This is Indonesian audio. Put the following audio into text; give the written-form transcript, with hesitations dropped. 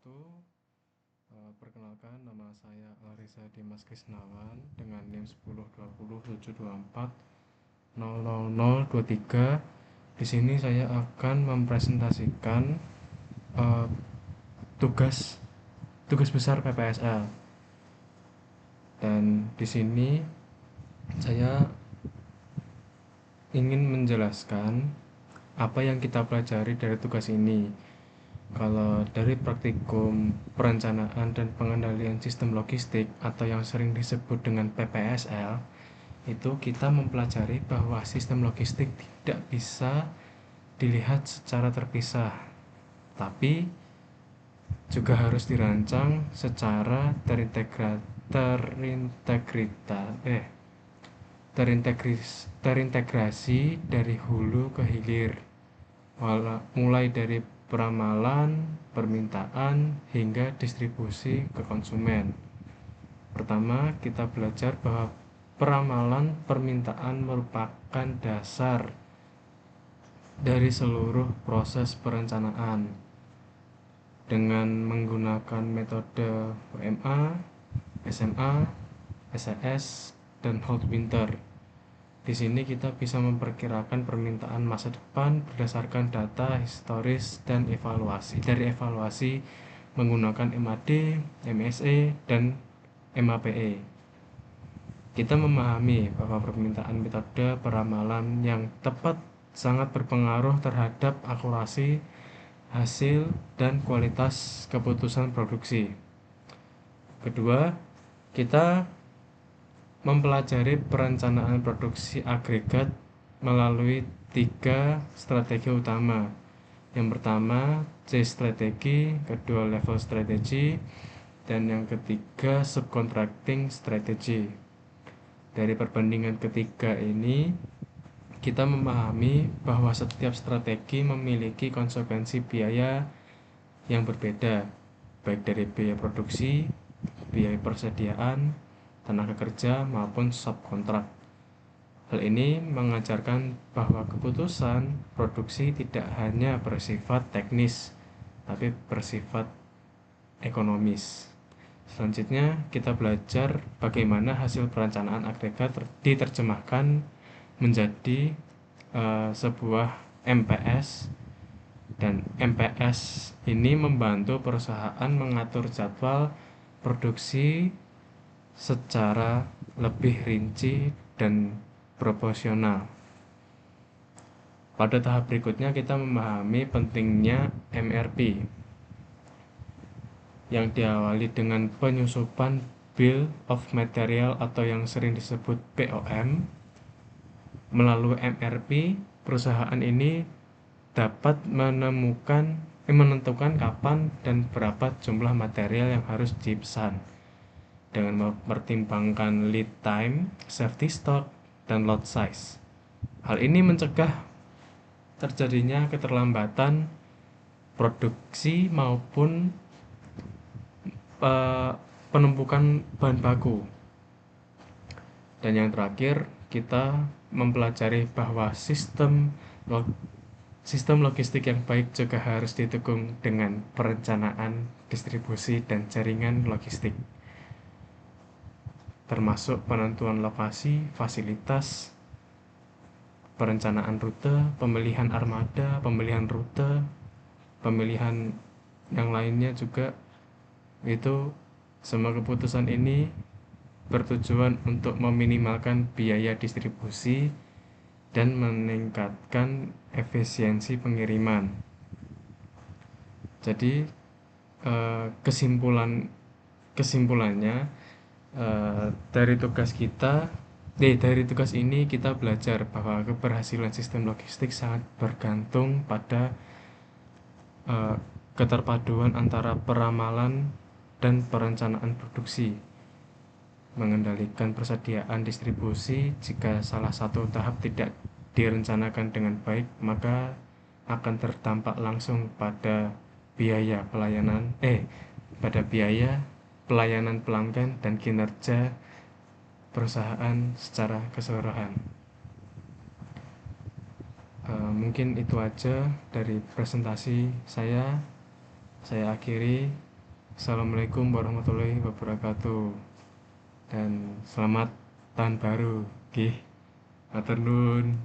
wabarakatuh. Perkenalkan, nama saya Larissa Dimas Krisnawan dengan NIM 102074000023. Di sini saya akan mempresentasikan uh, tugas tugas besar PPSL. Dan di sini saya ingin menjelaskan apa yang kita pelajari dari tugas ini. Kalau dari praktikum perencanaan dan pengendalian sistem logistik atau yang sering disebut dengan PPSL, itu kita mempelajari bahwa sistem logistik tidak bisa dilihat secara terpisah, tapi juga harus dirancang secara terintegrasi dari hulu ke hilir, mulai dari peramalan, permintaan, hingga distribusi ke konsumen. Pertama, kita belajar bahwa peramalan permintaan merupakan dasar dari seluruh proses perencanaan dengan menggunakan metode WMA, SMA, SES, dan Hot Winter. Di sini kita bisa memperkirakan permintaan masa depan berdasarkan data historis dan evaluasi menggunakan MAD, MSE, dan MAPE. Kita memahami bahwa permintaan metode peramalan yang tepat sangat berpengaruh terhadap akurasi hasil dan kualitas keputusan produksi. Kedua, kita mempelajari perencanaan produksi agregat melalui 3 strategi utama. Yang pertama, C strategi, kedua level strategi, dan yang ketiga subcontracting strategi. Dari perbandingan ketiga ini, kita memahami bahwa setiap strategi memiliki konsekuensi biaya yang berbeda, baik dari biaya produksi, biaya persediaan, tenaga kerja, maupun subkontrak. Hal ini mengajarkan bahwa keputusan produksi tidak hanya bersifat teknis, tapi bersifat ekonomis. Selanjutnya, kita belajar bagaimana hasil perencanaan agregat diterjemahkan menjadi sebuah MPS, dan MPS ini membantu perusahaan mengatur jadwal produksi secara lebih rinci dan proporsional. Pada tahap berikutnya kita memahami pentingnya MRP yang diawali dengan penyusupan Bill of Material atau yang sering disebut BOM. Melalui MRP, perusahaan ini dapat menentukan kapan dan berapa jumlah material yang harus dipesan dengan mempertimbangkan lead time, safety stock, dan lot size. Hal ini mencegah terjadinya keterlambatan produksi maupun penumpukan bahan baku. Dan yang terakhir, kita mempelajari bahwa sistem logistik yang baik juga harus didukung dengan perencanaan distribusi dan jaringan logistik, termasuk penentuan lokasi, fasilitas, perencanaan rute, pemilihan armada, pemilihan rute, pemilihan yang lainnya juga. Itu semua keputusan ini bertujuan untuk meminimalkan biaya distribusi dan meningkatkan efisiensi pengiriman. Jadi kesimpulannya, dari tugas ini kita belajar bahwa keberhasilan sistem logistik sangat bergantung pada keterpaduan antara peramalan dan perencanaan produksi. Mengendalikan persediaan distribusi, jika salah satu tahap tidak direncanakan dengan baik, maka akan terdampak langsung pada biaya pelayanan pelanggan dan kinerja perusahaan secara keseluruhan. Mungkin itu aja dari presentasi saya. Saya akhiri. Assalamualaikum warahmatullahi wabarakatuh dan selamat tahun baru. Oke, matur nuwun.